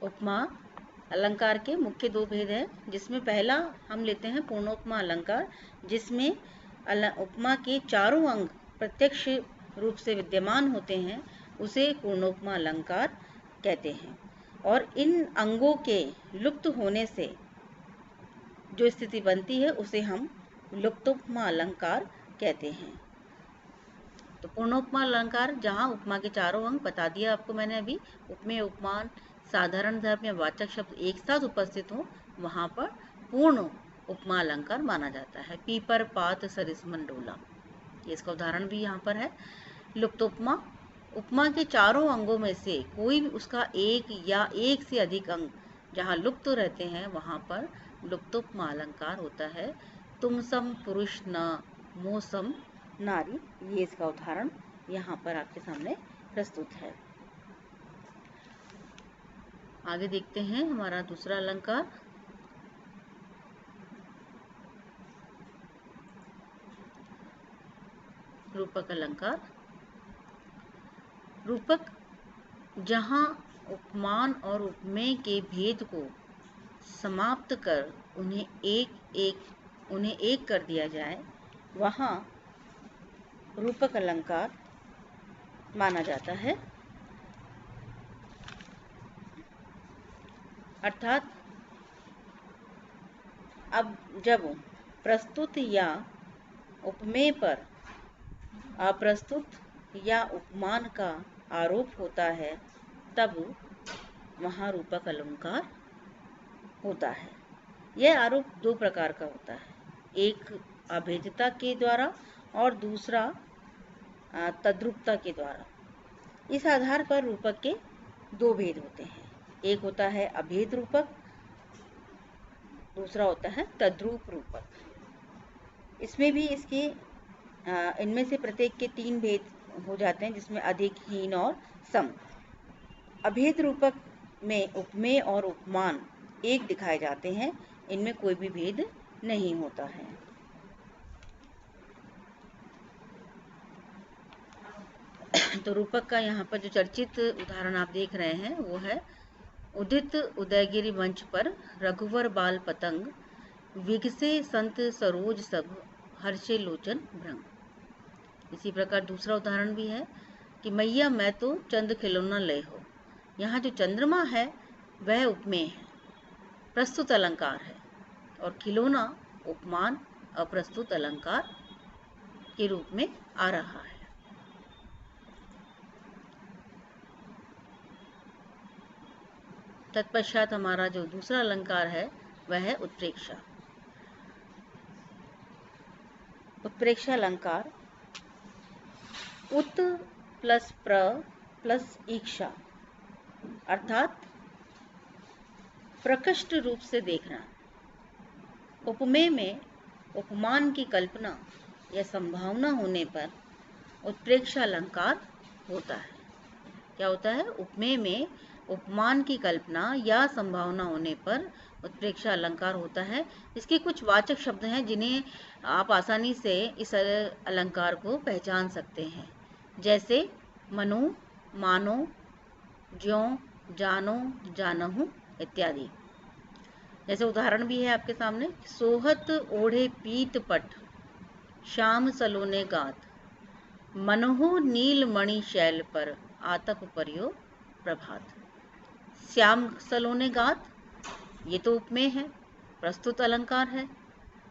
उपमा अलंकार के मुख्य दो भेद हैं, जिसमें पहला हम लेते हैं पूर्णोपमा अलंकार, जिसमें उपमा के चारों अंग प्रत्यक्ष रूप से विद्यमान होते हैं, उसे पूर्णोपमा अलंकार कहते हैं। और इन अंगों के लुप्त होने से जो स्थिति बनती है उसे हम लुप्तोपमा अलंकार कहते हैं। तो पूर्णोपमा अलंकार, जहाँ उपमा के चारों अंग बता दिया आपको मैंने अभी, उपमेय, उपमान, साधारण धर्म या वाचक शब्द एक साथ उपस्थित हो, वहाँ पर पूर्ण उपमा अलंकार माना जाता है। पीपर, पात, सरिस, मंडोला, ये इसका उदाहरण भी यहाँ पर है। लुप्तोपमा, उपमा के चारों अंगों में से कोई भी उसका एक या एक से अधिक अंग जहाँ लुप्त रहते हैं, वहाँ पर लुप्तोपमा अलंकार होता है। तुम सम पुरुष न मोसम नारी, ये इसका उदाहरण यहाँ पर आपके सामने प्रस्तुत है। आगे देखते हैं हमारा दूसरा अलंकार, रूपक अलंकार। रूपक जहाँ उपमान और उपमेय के भेद को समाप्त कर उन्हें एक कर दिया जाए, वहाँ रूपक अलंकार माना जाता है। अर्थात अब जब प्रस्तुत या उपमेय पर अप्रस्तुत या उपमान का आरोप होता है, तब वहाँ रूपक अलंकार होता है। यह आरोप दो प्रकार का होता है, एक अभेदता के द्वारा और दूसरा तद्रूपता के द्वारा। इस आधार पर रूपक के दो भेद होते हैं, एक होता है अभेद रूपक, दूसरा होता है तद्रूप रूपक। इसमें भी इनमें से प्रत्येक के तीन भेद हो जाते हैं, जिसमें अधिक, हीन और सम। अभेद रूपक में उपमेय और उपमान एक दिखाए जाते हैं, इनमें कोई भी भेद नहीं होता है। तो रूपक का यहाँ पर जो चर्चित उदाहरण आप देख रहे हैं वो है, उदित उदयगिरि मंच पर रघुवर बाल पतंग, विगसे संत सरोज सब, हर्षे लोचन भ्रंग। इसी प्रकार दूसरा उदाहरण भी है कि मैया मैं तो चंद खिलौना लय हो। यहाँ जो चंद्रमा है वह उपमेय है, प्रस्तुत अलंकार है, और खिलौना उपमान अप्रस्तुत अलंकार के रूप में आ रहा है। तत्पश्चात हमारा जो दूसरा अलंकार है वह है उत्प्रेक्षा। उत्प्रेक्षा अलंकार, उत प्लस प्र प्लस ईक्षा, अर्थात प्रकृष्ट रूप से देखना। उपमेय में उपमान की कल्पना या संभावना होने पर उत्प्रेक्षा अलंकार होता है। क्या होता है? उपमेय में उपमान की कल्पना या संभावना होने पर उत्प्रेक्षा अलंकार होता है। इसके कुछ वाचक शब्द हैं जिन्हें आप आसानी से इस अलंकार को पहचान सकते हैं, जैसे मनो, मानो, ज्यों, जानो, जानहु इत्यादि। जैसे उदाहरण भी है आपके सामने, सोहत ओढ़े पीत पट, श्याम सलोने गात, मनहु नील मणि शैल पर, आतप पर्यो प्रभात। श्याम सलोने गात, ये तो उपमेय है, प्रस्तुत अलंकार है,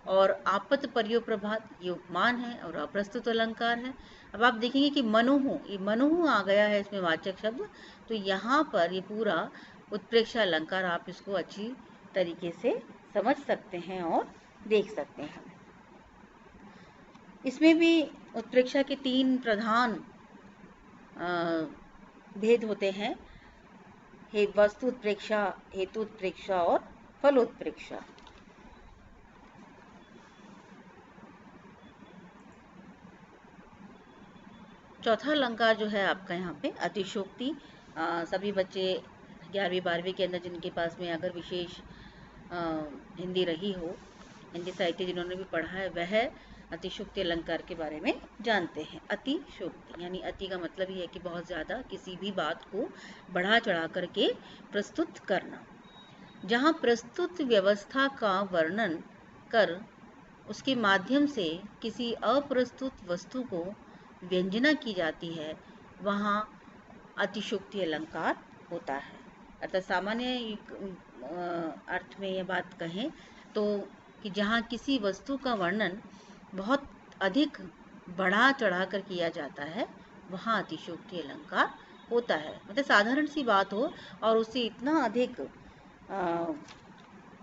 और आपत पर्यो प्रभात, ये उपमान है और अप्रस्तुत अलंकार है। अब आप देखेंगे कि मनुहु, ये मनुहु आ गया है इसमें वाचक शब्द, तो यहाँ पर ये पूरा उत्प्रेक्षा अलंकार आप इसको अच्छी तरीके से समझ सकते हैं और देख सकते हैं। इसमें भी उत्प्रेक्षा के तीन प्रधान भेद होते हैं, वस्तु उत्प्रेक्षा, हेतु उत्प्रेक्षा और फलोत्प्रेक्षा। चौथा अलंकार जो है आपका यहाँ पे अतिशोक्ति। सभी बच्चे 11वीं 12वीं के अंदर जिनके पास में अगर विशेष हिंदी रही हो, हिंदी साहित्य जिन्होंने भी पढ़ा है, वह अतिशोक्ति अलंकार के बारे में जानते हैं। अतिशोक्ति यानी अति का मतलब ये है कि बहुत ज़्यादा किसी भी बात को बढ़ा चढ़ा करके प्रस्तुत करना। जहाँ प्रस्तुत व्यवस्था का वर्णन कर उसके माध्यम से किसी अप्रस्तुत वस्तु को व्यंजना की जाती है, वहाँ अतिशोक्ति अलंकार होता है। अर्थात सामान्य अर्थ में यह बात कहें तो कि जहाँ किसी वस्तु का वर्णन बहुत अधिक बढ़ा चढ़ा कर किया जाता है, वहाँ अतिशोक्ति अलंकार होता है। मतलब साधारण सी बात हो और उसे इतना अधिक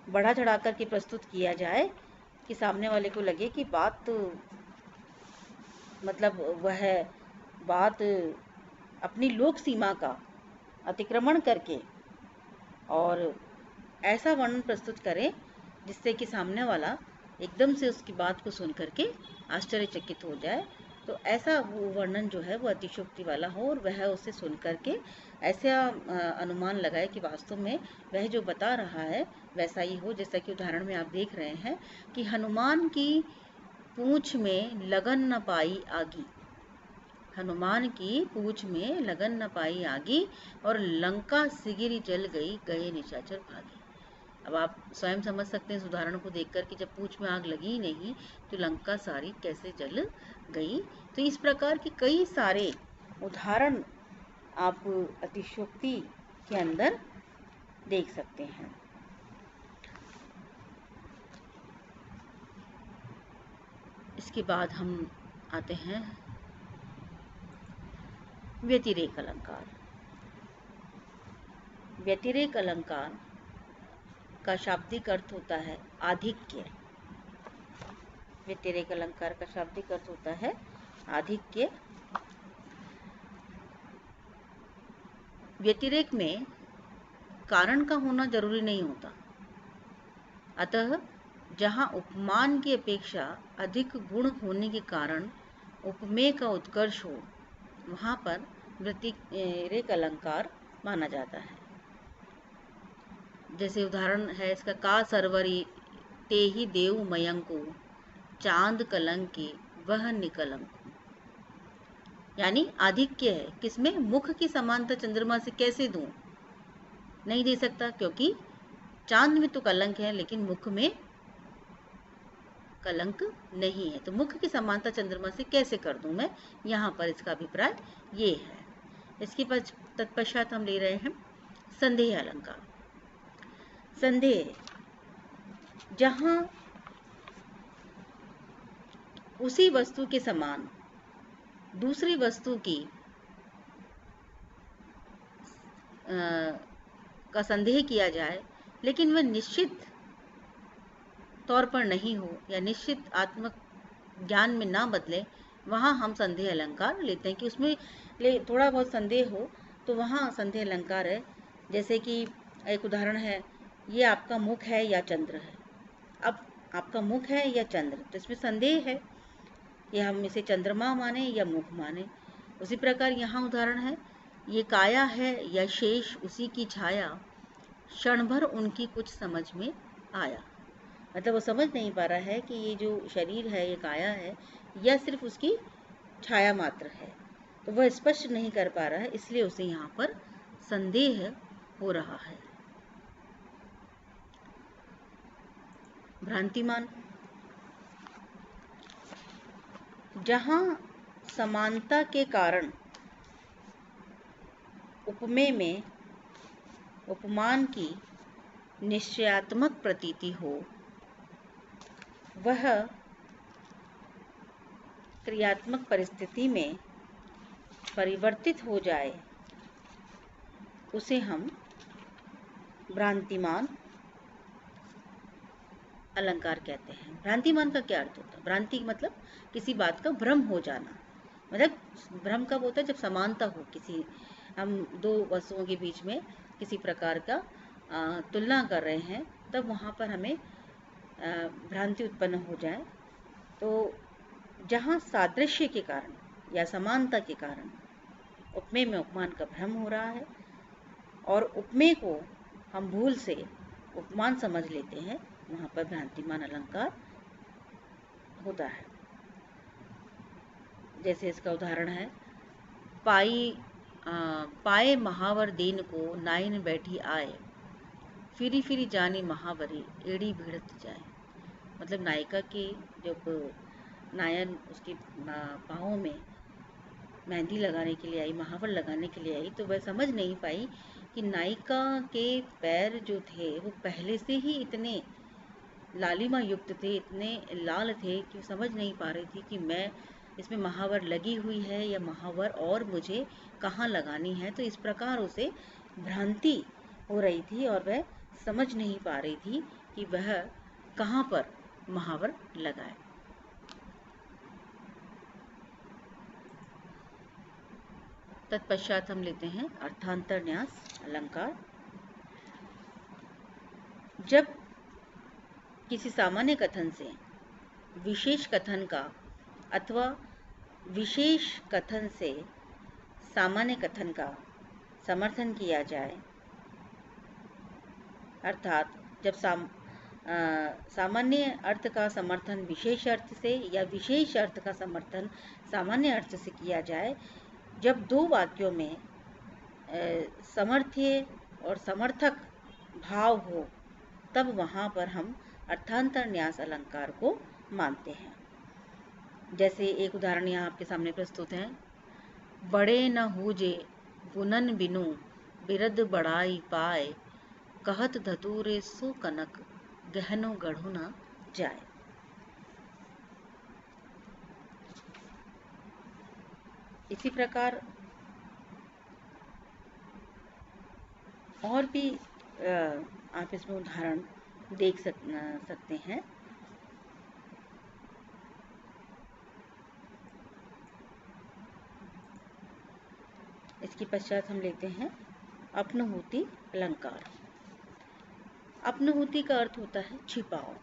बढ़ा चढ़ा कर के प्रस्तुत किया जाए कि सामने वाले को लगे कि बात मतलब वह बात अपनी लोक सीमा का अतिक्रमण करके और ऐसा वर्णन प्रस्तुत करे जिससे कि सामने वाला एकदम से उसकी बात को सुन करके आश्चर्यचकित हो जाए। तो ऐसा वो वर्णन जो है वो अतिशोक्ति वाला हो और वह उसे सुन करके ऐसा अनुमान लगाए कि वास्तव में वह जो बता रहा है वैसा ही हो। जैसा कि उदाहरण में आप देख रहे हैं कि हनुमान की पूंछ में लगन न पाई आगी, हनुमान की पूंछ में लगन न पाई आगी और लंका सिगिरी जल गई, गए निशाचर भागी। अब आप स्वयं समझ सकते हैं इस उदाहरण को देखकर कि जब पूंछ में आग लगी ही नहीं तो लंका सारी कैसे जल गई। तो इस प्रकार के कई सारे उदाहरण आप अतिशोक्ति के अंदर देख सकते हैं। इसके बाद हम आते हैं व्यतिरेक अलंकार। व्यतिरेक अलंकार का शाब्दिक अर्थ होता है आधिक्य। व्यतिरेक अलंकार का शाब्दिक अर्थ होता है आधिक्य। व्यतिरेक में कारण का होना जरूरी नहीं होता, अतः जहाँ उपमान की अपेक्षा अधिक गुण होने के कारण उपमेय का उत्कर्ष हो, वहाँ पर व्यतिरेक अलंकार माना जाता है। जैसे उदाहरण है इसका, का सरवरी ते ही देव मयंको, चांद कलंकी वह निकलंक। यानी आधिक्य है किसमें, मुख की समानता चंद्रमा से कैसे दूं, नहीं दे सकता क्योंकि चांद में तो कलंक है लेकिन मुख में कलंक नहीं है, तो मुख की समानता चंद्रमा से कैसे कर दूं मैं, यहाँ पर इसका अभिप्राय ये है। इसके तत्पश्चात हम ले रहे हैं संदेह अलंकार। संदेह, जहाँ उसी वस्तु के समान दूसरी वस्तु की का संदेह किया जाए लेकिन वह निश्चित तौर पर नहीं हो या निश्चित आत्मक ज्ञान में ना बदले, वहाँ हम संदेह अलंकार लेते हैं कि उसमें थोड़ा बहुत संदेह हो तो वहाँ संदेह अलंकार है। जैसे कि एक उदाहरण है, ये आपका मुख है या चंद्र है। अब आपका मुख है या चंद्र, तो इसमें संदेह है, या हम इसे चंद्रमा माने या मुख माने। उसी प्रकार यहाँ उदाहरण है, ये काया है या शेष उसी की छाया, क्षण भर उनकी कुछ समझ में आया। मतलब वो समझ नहीं पा रहा है कि ये जो शरीर है ये काया है या सिर्फ उसकी छाया मात्र है, तो वह स्पष्ट नहीं कर पा रहा है, इसलिए उसे यहाँ पर संदेह हो रहा है। भ्रांतिमान, जहाँ समानता के कारण उपमेय में उपमान की निश्चयात्मक प्रतीति हो, वह क्रियात्मक परिस्थिति में परिवर्तित हो जाए, उसे हम भ्रांतिमान अलंकार कहते हैं। भ्रांतिमान का क्या अर्थ होता है? भ्रांति मतलब किसी बात का भ्रम हो जाना। मतलब भ्रम कब होता है, जब समानता हो, किसी हम दो वस्तुओं के बीच में किसी प्रकार का तुलना कर रहे हैं, तब वहाँ पर हमें भ्रांति उत्पन्न हो जाए। तो जहाँ सादृश्य के कारण या समानता के कारण उपमेय में उपमान का भ्रम हो रहा है और उपमेय को हम भूल से उपमान समझ लेते हैं, वहाँ पर भ्रांतिमान अलंकार होता है। जैसे इसका उदाहरण है, पाए महावर दीन को नाइन बैठी आए, फिरी फिरी जानी महावरी एड़ी भिड़त जाए। मतलब नायिका की जब नायन उसकी पाँव में मेहंदी लगाने के लिए आई, महावर लगाने के लिए आई, तो वह समझ नहीं पाई कि नायिका के पैर जो थे वो पहले से ही इतने लालिमा युक्त थे, इतने लाल थे कि वो समझ नहीं पा रही थी कि मैं इसमें महावर लगी हुई है या महावर और मुझे कहाँ लगानी है। तो इस प्रकार उसे भ्रांति हो रही थी और वह समझ नहीं पा रही थी कि वह कहाँ पर महावर लगाए। तत्पश्चात हम लेते हैं अर्थांतर न्यास अलंकार। जब किसी सामान्य कथन से विशेष कथन का अथवा विशेष कथन से सामान्य कथन का समर्थन किया जाए, अर्थात जब सामान्य अर्थ का समर्थन विशेष अर्थ से या विशेष अर्थ का समर्थन सामान्य अर्थ से किया जाए, जब दो वाक्यों में समर्थ्य और समर्थक भाव हो, तब वहाँ पर हम अर्थांतर न्यास अलंकार को मानते हैं। जैसे एक उदाहरण यहाँ आपके सामने प्रस्तुत है। बड़े न हूजे बुनन बिनु बिरद बड़ाई पाए, कहत धतूरे सो कनक गहनो गढ़ो न जाए। इसी प्रकार और भी आप इसमें उदाहरण देख सकते हैं। इसके पश्चात हम लेते हैं अपनुहूति अलंकार। अपनुहूति का अर्थ होता है छिपाओ।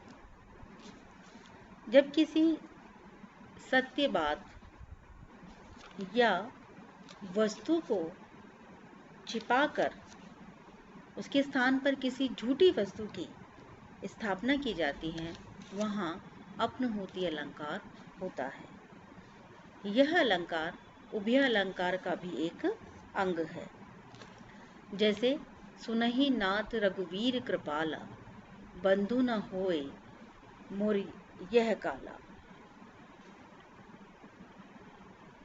जब किसी सत्य बात या वस्तु को छिपाकर उसके स्थान पर किसी झूठी वस्तु की स्थापना की जाती है, वहाँ अपनुहूति अलंकार होता है। यह अलंकार उभय अलंकार का भी एक अंग है। जैसे सुनहि नाथ रघुवीर कृपाला, बंधु न होए मोर यह काला।